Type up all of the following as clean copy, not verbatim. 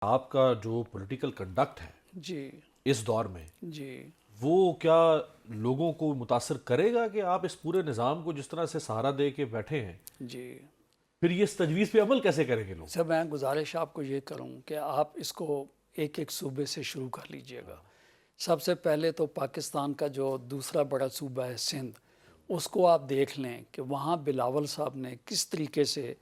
آپ کا جو پولیٹیکل کنڈکٹ ہے جی اس دور میں جی وہ کیا لوگوں کو متاثر کرے گا کہ آپ اس پورے نظام کو جس طرح سے سہارا دے کے بیٹھے ہیں، جی پھر یہ اس تجویز پہ عمل کیسے کریں گے لوگ؟ سر میں گزارش آپ کو یہ کروں کہ آپ اس کو ایک ایک صوبے سے شروع کر لیجئے گا۔ سب سے پہلے تو پاکستان کا جو دوسرا بڑا صوبہ ہے سندھ، اس کو آپ دیکھ لیں کہ وہاں بلاول صاحب نے کس طریقے سے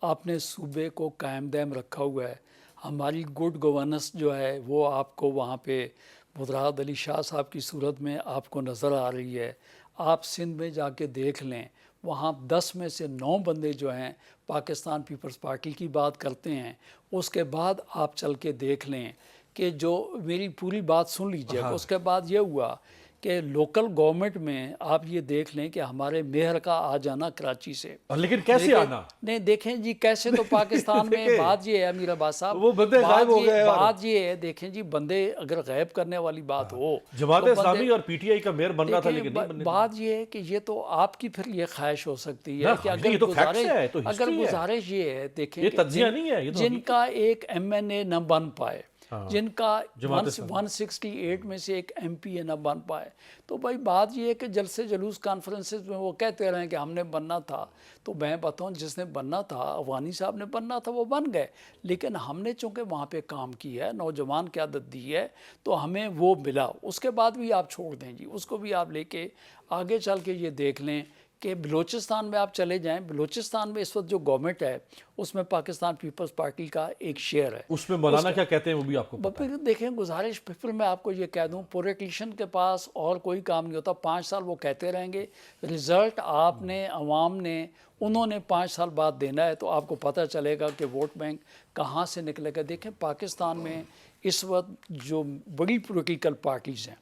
اپنے صوبے کو قائم دائم رکھا ہوا ہے۔ ہماری گڈ گورننس جو ہے وہ آپ کو وہاں پہ بدراد علی شاہ صاحب کی صورت میں آپ کو نظر آ رہی ہے۔ آپ سندھ میں جا کے دیکھ لیں، وہاں 10 میں سے 9 بندے جو ہیں پاکستان پیپلز پارٹی کی بات کرتے ہیں۔ اس کے بعد آپ چل کے دیکھ لیں کہ جو میری پوری بات سن لیجئے گا، اس کے بعد یہ ہوا کہ لوکل گورنمنٹ میں آپ یہ دیکھ لیں کہ ہمارے میئر کا آ جانا کراچی سے، لیکن کیسے آنا؟ نہیں دیکھیں جی کیسے، تو پاکستان میں بات یہ ہے امیر عباس صاحب، وہ بندے غائب ہو گئے، بات یہ ہے، دیکھیں جی بندے اگر غائب کرنے والی بات ہو، جماعت اسلامی اور پی ٹی آئی کا میئر بن رہا تھا لیکن نہیں بننے دیا۔ بات یہ ہے کہ یہ تو آپ کی پھر یہ خواہش ہو سکتی ہے کہ یہ تو فیکٹس ہے، تو اگر ہسٹری ہے، گزارش یہ ہے، دیکھیں یہ کہ تجزیہ نہیں ہے، یہ تو جن کا ایک ایم این اے نہ بن پائے، جن کا جماعت اسلامی 168 میں سے ایک ایم پی اے نہ بن پائے، تو بھائی بات یہ ہے کہ جلسے جلوس کانفرنسز میں وہ کہتے رہے کہ ہم نے بننا تھا، تو میں بتاؤں جس نے بننا تھا، افغانی صاحب نے بننا تھا، وہ بن گئے، لیکن ہم نے چونکہ وہاں پہ کام کی ہے، نوجوان قیادت دی ہے، تو ہمیں وہ ملا۔ اس کے بعد بھی آپ چھوڑ دیں جی، اس کو بھی آپ لے کے آگے چل کے یہ دیکھ لیں کہ بلوچستان میں آپ چلے جائیں، بلوچستان میں اس وقت جو گورنمنٹ ہے اس میں پاکستان پیپلز پارٹی کا ایک شیئر ہے۔ اس میں مولانا کیا کہتے ہیں وہ بھی آپ کو پتہ ہے۔ پھر دیکھیں گزارش، پھر میں آپ کو یہ کہہ دوں، پولیٹیشین کے پاس اور کوئی کام نہیں ہوتا، 5 سال وہ کہتے رہیں گے، رزلٹ آپ نے، عوام نے، انہوں نے 5 سال بعد دینا ہے، تو آپ کو پتہ چلے گا کہ ووٹ بینک کہاں سے نکلے گا۔ دیکھیں پاکستان میں اس وقت جو بڑی پولیٹیکل پارٹیز ہیں،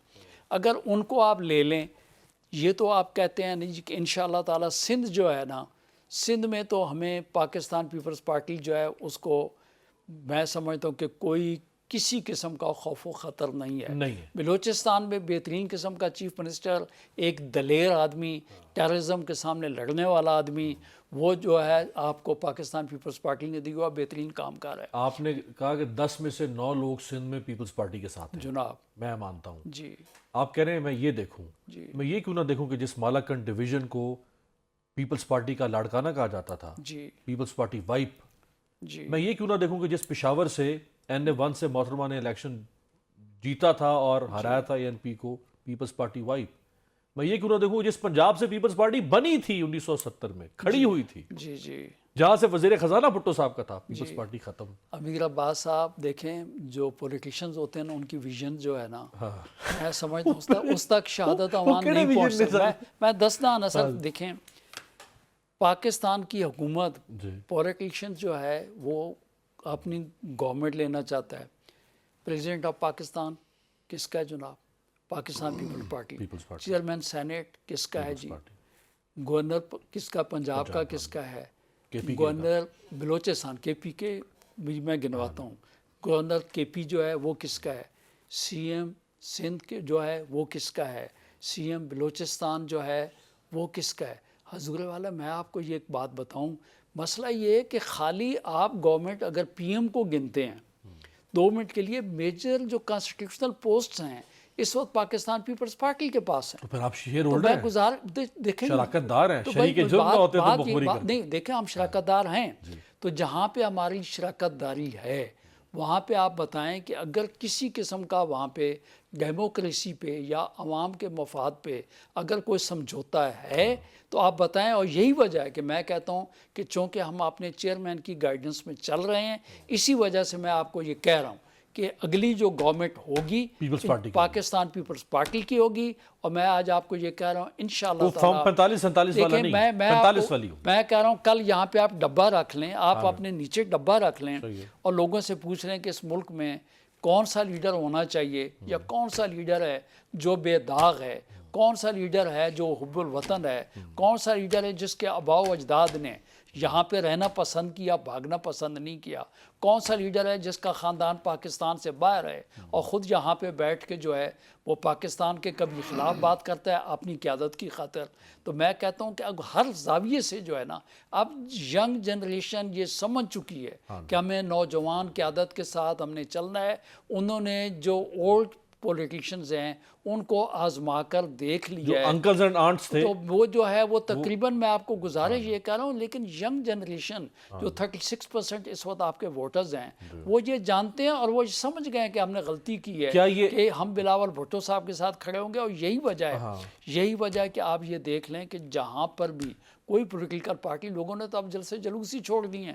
اگر ان کو آپ لے لیں، یہ تو آپ کہتے ہیں نہیں جی کہ انشاءاللہ تعالی سندھ جو ہے نا، سندھ میں تو ہمیں پاکستان پیپلز پارٹی جو ہے اس کو میں سمجھتا ہوں کہ کوئی کسی قسم کا خوف و خطر نہیں ہے۔ بلوچستان میں بہترین قسم کا چیف منسٹر، ایک دلیر آدمی، ٹیررزم کے سامنے لڑنے والا آدمی، وہ جو ہے آپ کو پاکستان پیپلز پارٹی نے دی ہوا بہترین کام کر ہے۔ آپ نے کہا کہ 10 میں سے 9 لوگ سندھ میں پیپلز پارٹی کے ساتھ ہیں، جناب میں مانتا ہوں۔ جی آپ کہہ رہے ہیں میں یہ دیکھوں، جی میں یہ کیوں نہ دیکھوں کہ جس مالاکنڈ ڈویژن کو پیپلز پارٹی کا لاڑکانہ کہا جاتا تھا، جی پیپلز پارٹی وائپ، جی میں یہ کیوں نہ دیکھوں کہ جس پشاور سے NA1 سے محترمہ نے الیکشن جیتا تھا اور ہرایا تھا ANP کو، پیپلز پارٹی وائپ، میں یہ کیوں نہ دیکھوں جس پنجاب سے پیپلز پارٹی بنی تھی 1970 میں، کھڑی ہوئی تھی، جی جی جہاں سے وزیر خزانہ بھٹو صاحب کا تھا، پیپلز پارٹی ختم۔ امیر عباس صاحب دیکھیں، جو پولیٹیشنز ہوتے ہیں نا، ان کی ویژن جو ہے نا، میں سمجھتا ہوں اس تک شہادت عوام نہیں پہنچ سکتا۔ میں دسنا نا سر، دیکھیں پاکستان کی حکومت، پولیٹیشن جو ہے وہ اپنی گورنمنٹ لینا چاہتا ہے، پریزیڈنٹ آف پاکستان کس کا ہے جناب؟ Pakistan people party. Chairman senate کس کا ہے جی؟ گورنر کس کا؟ پنجاب کا کس کا ہے؟ گورنر بلوچستان کے پی کے میں گنواتا ہوں، گورنر کے پی جو ہے وہ کس کا ہے؟ سی ایم سندھ کے جو ہے وہ کس کا ہے؟ سی ایم بلوچستان جو ہے وہ کس کا ہے؟ حضور والا میں آپ کو یہ ایک بات بتاؤں، مسئلہ یہ ہے کہ خالی آپ گورنمنٹ اگر پی ایم کو گنتے ہیں 2 منٹ کے لیے، میجر جو کانسٹیٹیوشنل پوسٹس ہیں اس وقت پاکستان پیپلز پارٹی کے پاس ہیں۔ تو پھر آپ شیئر ہولڈر ہیں، دیکھیں شراکت دار ہیں، شریک جرم نہ ہوتے تو مخبری کرتے۔ نہیں دیکھیں ہم شراکت دار ہیں، تو جہاں پہ ہماری شراکت داری ہے وہاں پہ آپ بتائیں کہ اگر کسی قسم کا وہاں پہ ڈیموکریسی پہ یا عوام کے مفاد پہ اگر کوئی سمجھوتا ہے تو آپ بتائیں۔ اور یہی وجہ ہے کہ میں کہتا ہوں کہ چونکہ ہم اپنے چیئرمین کی گائیڈنس میں چل رہے ہیں، اسی وجہ سے میں آپ کو یہ کہہ رہا ہوں کہ اگلی جو گورنمنٹ ہوگی پاکستان پیپلز پارٹی کی ہوگی، اور میں آج آپ کو یہ کہہ رہا ہوں انشاءاللہ تعالیٰ 45-47 والا نہیں، 45 والی ہوں۔ میں کہہ رہا ہوں کل یہاں پہ آپ ڈبہ رکھ لیں، آپ اپنے نیچے ڈبہ رکھ لیں اور لوگوں سے پوچھ لیں کہ اس ملک میں کون سا لیڈر ہونا چاہیے، یا کون سا لیڈر ہے جو بے داغ ہے، کون سا لیڈر ہے جو حب الوطن ہے، کون سا لیڈر ہے جس کے آباء و اجداد نے یہاں پہ رہنا پسند کیا، بھاگنا پسند نہیں کیا. کون سا لیڈر ہے جس کا خاندان پاکستان سے باہر ہے اور خود یہاں پہ بیٹھ کے جو ہے وہ پاکستان کے کبھی خلاف بات کرتا ہے اپنی قیادت کی خاطر. تو میں کہتا ہوں کہ اب ہر زاویے سے جو ہے نا اب ینگ جنریشن یہ سمجھ چکی ہے کہ ہمیں نوجوان قیادت کے ساتھ ہم نے چلنا ہے. انہوں نے جو اولڈ پولیٹیشینز ہیں ان کو آزما کر دیکھ لیا ہے. انکلز اینڈ آنٹس تھے تو وہ جو ہے وہ تقریباً میں آپ کو گزارش یہ کہہ رہا ہوں، لیکن ینگ جنریشن جو 36% اس وقت آپ کے ووٹرز ہیں وہ یہ جانتے ہیں اور وہ سمجھ گئے ہیں کہ ہم نے غلطی کی ہے کہ ہم بلاول بھٹو صاحب کے ساتھ کھڑے ہوں گے. اور یہی وجہ ہے کہ آپ یہ دیکھ لیں کہ جہاں پر بھی کوئی پولیٹیکل پارٹی، لوگوں نے تو اب جلسے جلوس ہی چھوڑ دی ہیں.